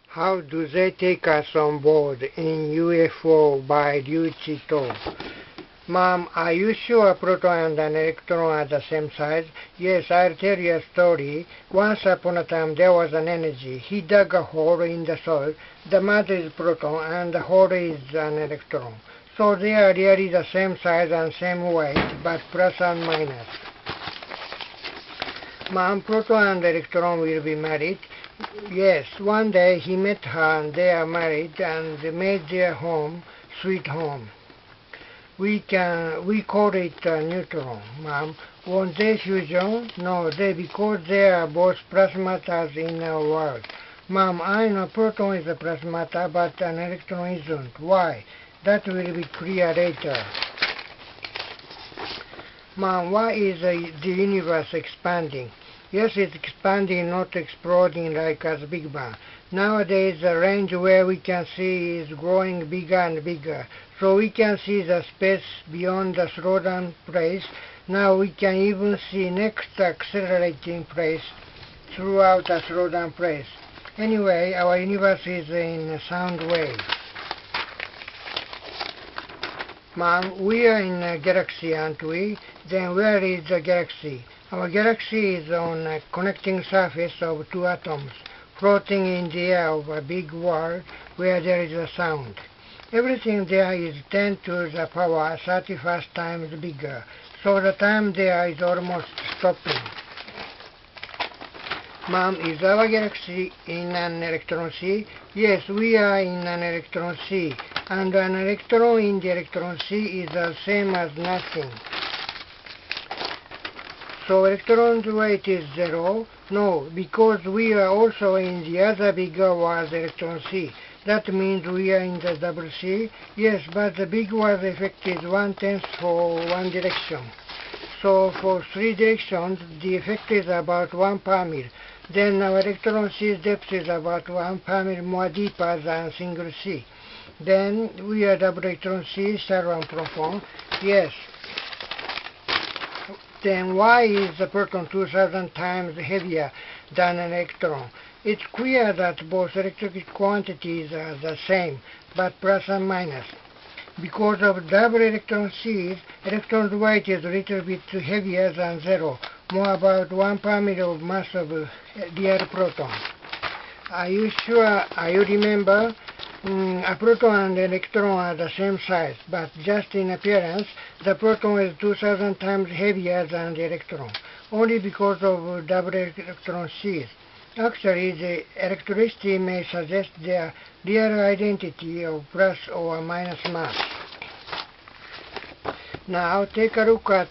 How do they take us on board in UFO by Liu Chito? Mom, are you sure a proton and an electron are the same size? Yes, I'll tell you a story. Once upon a time there was an energy. He dug a hole in the soil. The mother is proton and the hole is an electron. So they are really the same size and same weight, but plus and minus. Mom, proton and electron will be married. Yes, one day he met her and they are married and they made their home, sweet home. We call it a neutron, Mom. Won't they fusion? No, because they are both plus matters in our world. Mom, I know proton is a plus matter, but an electron isn't. Why? That will be clear later. Mom, why is the universe expanding? Yes, it's expanding, not exploding like as Big Bang. Nowadays, the range where we can see is growing bigger and bigger. So we can see the space beyond the slowdown place. Now we can even see next accelerating place throughout the slowdown place. Anyway, our universe is in a sound wave. Mom, we are in a galaxy, aren't we? Then where is the galaxy? Our galaxy is on a connecting surface of two atoms, floating in the air of a big world where there is a sound. Everything there is 10 to the power 31st times bigger, so the time there is almost stopping. Mom, is our galaxy in an electron sea? Yes, we are in an electron sea, and an electron in the electron sea is the same as nothing. So electron's weight is 0? No, because we are also in the other bigger world electron sea. That means we are in the double sea? Yes, but the big world effect is 1/10 for one direction. So for 3 directions, the effect is about 1 per mil. Then our electron sea's depth is about 1 per mil more deeper than single sea. Then we are double electron sea, shallow and profound. Yes. Then why is the proton 2,000 times heavier than an electron? It's clear that both electric quantities are the same, but plus and minus. Because of double electron seas, electron's weight is a little bit heavier than 0, more about 1 per mil of mass of real proton. Are you sure? Are you remember? A proton and electron are the same size, but just in appearance, the proton is 2,000 times heavier than the electron, only because of double electron seas. Actually, the electricity may suggest their real identity of plus or minus mass. Now take a look at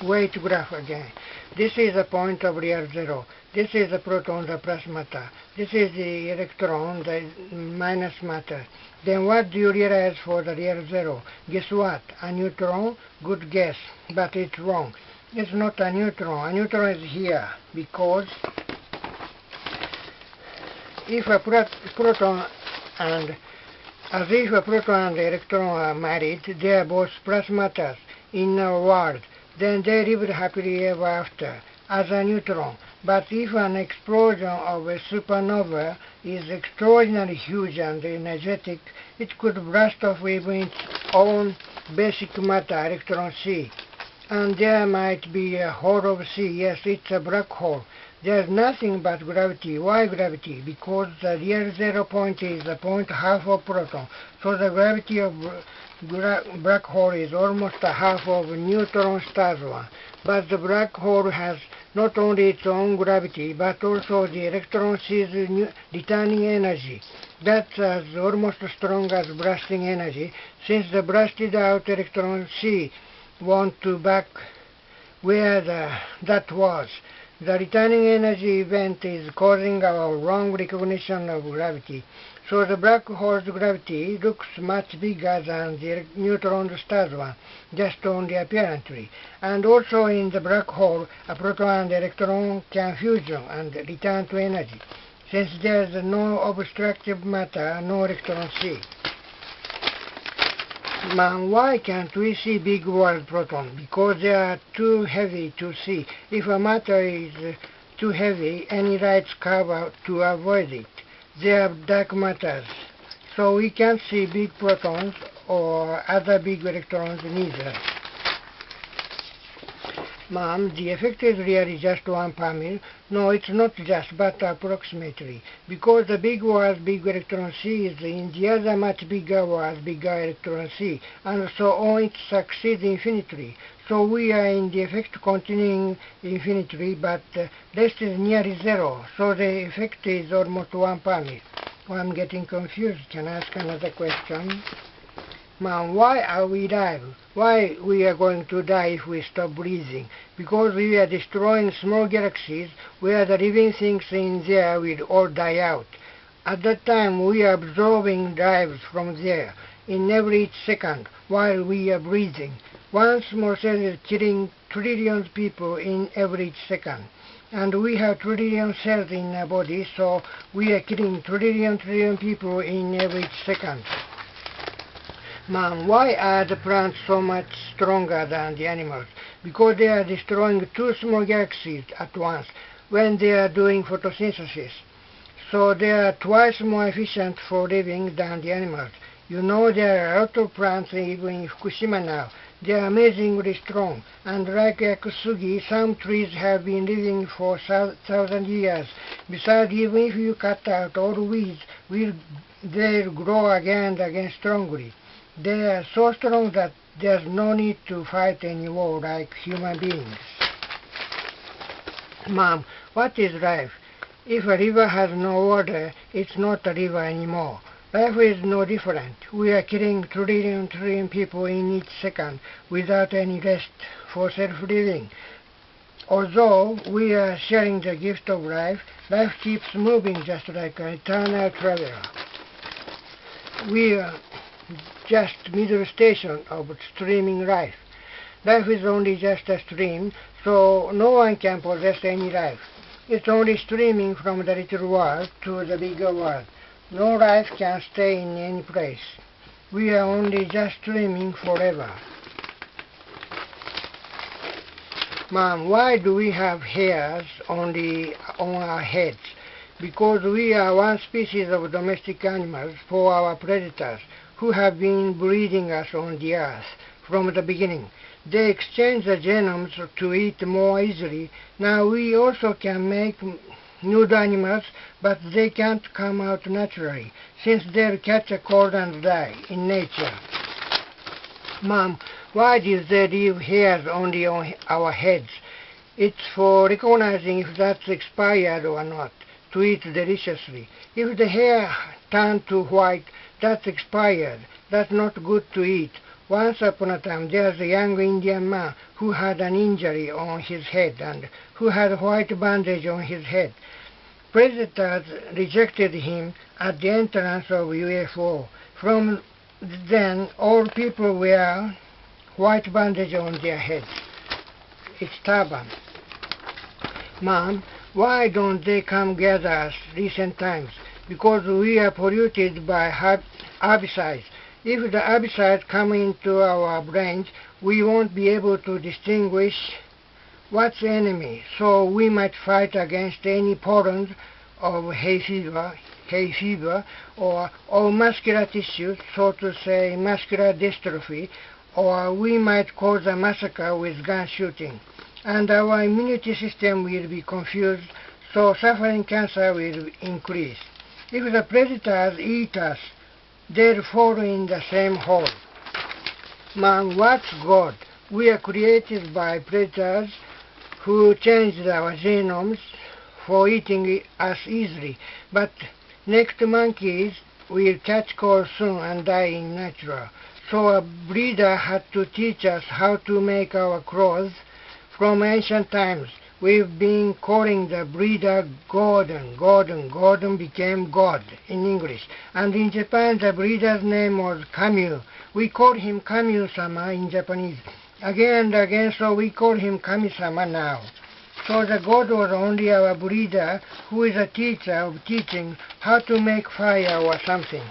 weight graph again. This is the point of real 0. This is the proton, the plus matter. This is the electron, the minus matter. Then what do you realize for the real 0? Guess what? A neutron? Good guess, but it's wrong. It's not a neutron. A neutron is here because if a proton and electron are married, they are both plus matters in our world. Then they lived happily ever after as a neutron. But if an explosion of a supernova is extraordinarily huge and energetic, it could blast off even its own basic matter, electron C. And there might be a hole of C. Yes, it's a black hole. There's nothing but gravity. Why gravity? Because the real 0 point is the point half of proton. So the gravity of black hole is almost a half of neutron star's one. But the black hole has not only its own gravity, but also the electron sees returning energy. That's almost as strong as blasting energy, since the blasted out electron C want to back where that was. The returning energy event is causing our wrong recognition of gravity. So the black hole's gravity looks much bigger than the neutron star's one, just only apparently. And also in the black hole, a proton and electron can fusion and return to energy. Since there is no obstructive matter, no electron C. Man, why can't we see big world proton? Because they are too heavy to see. If a matter is too heavy, any lights cover to avoid it. they are dark matters. So we can't see big protons or other big electrons neither. Ma'am, the effect is really just 1 per mil. No, it's not just, but approximately. Because the big was big electron C is in the other much bigger was bigger electron C, and so on it succeeds infinitely. So we are in the effect continuing infinitely, but rest is nearly zero. So the effect is almost 1 per mil. Oh, I'm getting confused. Can I ask another question? Ma'am, why are we alive? Why we are going to die if we stop breathing? Because we are destroying small galaxies where the living things in there will all die out. At that time we are absorbing lives from there in every second while we are breathing. One small cell is killing trillions of people in every second. And we have trillion cells in our body, so we are killing trillion people in every second. Ma'am, why are the plants so much stronger than the animals? Because they are destroying 2 small galaxies at once when they are doing photosynthesis. So they are twice more efficient for living than the animals. You know there are a lot of plants even in Fukushima now. They are amazingly strong, and like Yakusugi, some trees have been living for 1,000 years. Besides, even if you cut out all weeds, they'll grow again and again strongly. They are so strong that there's no need to fight any war like human beings. Ma'am, what is life? If a river has no water, it's not a river anymore. Life is no different. We are killing trillion people in each second without any rest for self-living. Although we are sharing the gift of life, life keeps moving just like an eternal traveler. We are just middle station of streaming life. Life is only just a stream, so no one can possess any life. It's only streaming from the little world to the bigger world. No life can stay in any place. We are only just streaming forever. Ma'am, why do we have hairs only on our heads? Because we are one species of domestic animals for our predators, who have been breeding us on the earth from the beginning. They exchange the genomes to eat more easily. Now we also can make nude animals, but they can't come out naturally, since they'll catch a cold and die in nature. Ma'am, why did they leave hairs only on our heads? It's for recognizing if that's expired or not, to eat deliciously. If the hair turned to white, that's expired. That's not good to eat. Once upon a time, there's a young Indian man who had an injury on his head and who had a white bandage on his head. Predators rejected him at the entrance of UFO. From then, all people wear white bandage on their heads. It's turban. Ma'am, why don't they come gather us recent times? Because we are polluted by herbicides. If the herbicides come into our brains, we won't be able to distinguish what's the enemy. So we might fight against any pollens of hay fever, or muscular tissues, so to say muscular dystrophy, or we might cause a massacre with gun shooting. And our immunity system will be confused, so suffering cancer will increase. If the predators eat us, they'll fall in the same hole. Man, what's God? We are created by predators who changed our genomes for eating us easily. But next monkeys will catch cold soon and die in natural. So a breeder had to teach us how to make our clothes. From ancient times, we've been calling the breeder Gordon. Gordon became God in English. And in Japan, the breeder's name was Kamiu. We call him Kamiu-sama in Japanese. Again and again, so we call him Kami-sama now. So the God was only our breeder, who is a teacher of teaching how to make fire or something.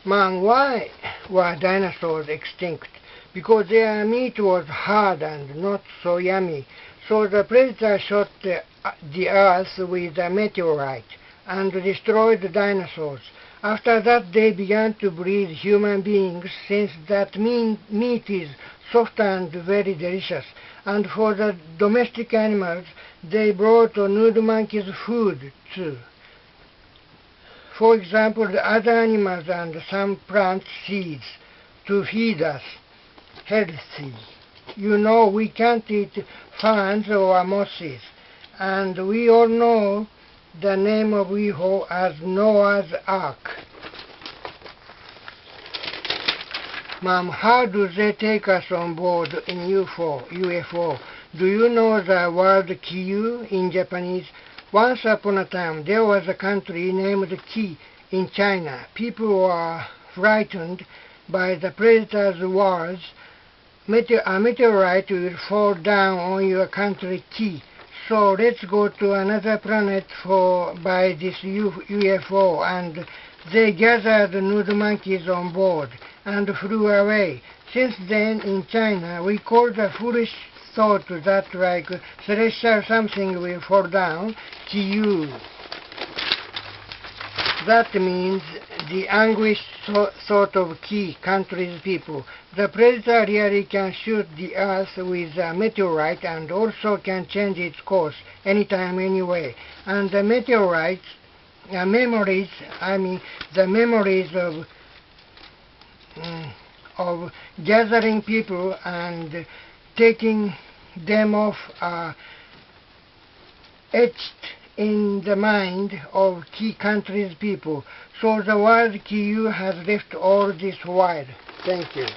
Man, why were dinosaurs extinct? Because their meat was hard and not so yummy. So the predator shot the earth with a meteorite and destroyed the dinosaurs. After that they began to breed human beings, since that meat is soft and very delicious. And for the domestic animals, they brought nude monkeys food too. For example, the other animals and some plant seeds to feed us healthy. You know, we can't eat ferns or mosses. And we all know the name of UFO as Noah's Ark. Mom, how do they take us on board in UFO? Do you know the word kiyuu in Japanese? Once upon a time, there was a country named Ki in China. People were frightened by the predator's words, a meteorite will fall down on your country Ki. So let's go to another planet by this UFO, and they gathered nude monkeys on board and flew away. Since then, in China, we call the foolish thought that like celestial something will fall down, kiyuu. That means the anguished thought of Ki country's people. The predator really can shoot the earth with a meteorite and also can change its course anytime, anyway. And the meteorites, the memories of gathering people and taking them off are etched in the mind of Ki country's people. So the word kiyuu has left all this while. Thank you.